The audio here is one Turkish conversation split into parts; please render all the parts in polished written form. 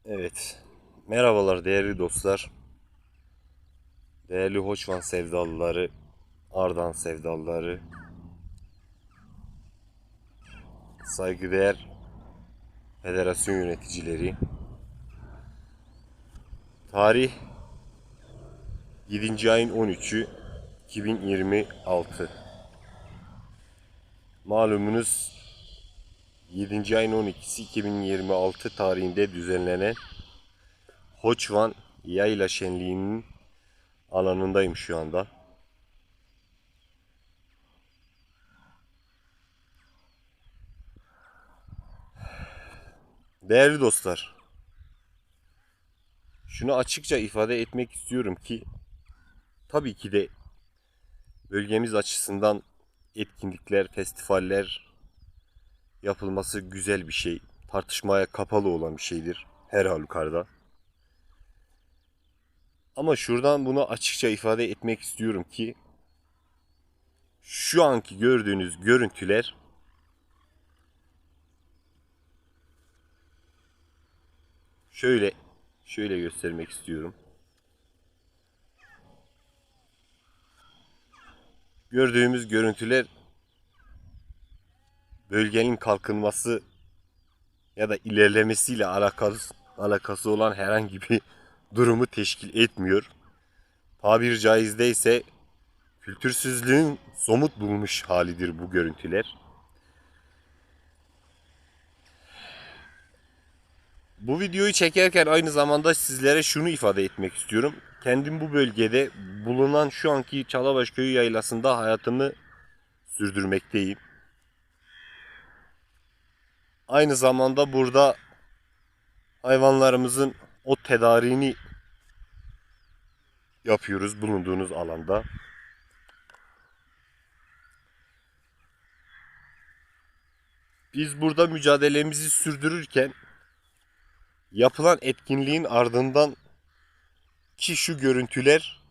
Evet. Merhabalar değerli dostlar. Değerli Hoçvan sevdalıları, Ardahan sevdalıları, saygıdeğer federasyon yöneticileri. Tarih 7. ayın 13'ü 2026. Malumunuz 7. ayın 12'si 2026 tarihinde düzenlenen Hoçvan Yayla Şenliği'nin alanındayım şu anda. Değerli dostlar, şunu açıkça ifade etmek istiyorum ki tabii ki de bölgemiz açısından etkinlikler, festivaller yapılması güzel bir şey. Tartışmaya kapalı olan bir şeydir her halükarda. Ama şuradan bunu açıkça ifade etmek istiyorum ki şu anki gördüğünüz görüntüler şöyle göstermek istiyorum. Gördüğümüz görüntüler bölgenin kalkınması ya da ilerlemesiyle alakası olan herhangi bir durumu teşkil etmiyor. Tabiri caizde ise kültürsüzlüğün somut bulmuş halidir bu görüntüler. Bu videoyu çekerken aynı zamanda sizlere şunu ifade etmek istiyorum. Kendim bu bölgede bulunan şu anki Çalabaş Köyü yaylasında hayatımı sürdürmekteyim. Aynı zamanda burada hayvanlarımızın ot tedariğini yapıyoruz bulunduğunuz alanda. Biz burada mücadelemizi sürdürürken yapılan etkinliğin ardından ki şu görüntüler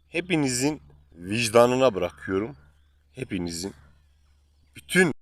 hepinizin vicdanına bırakıyorum. Hepinizin, bütün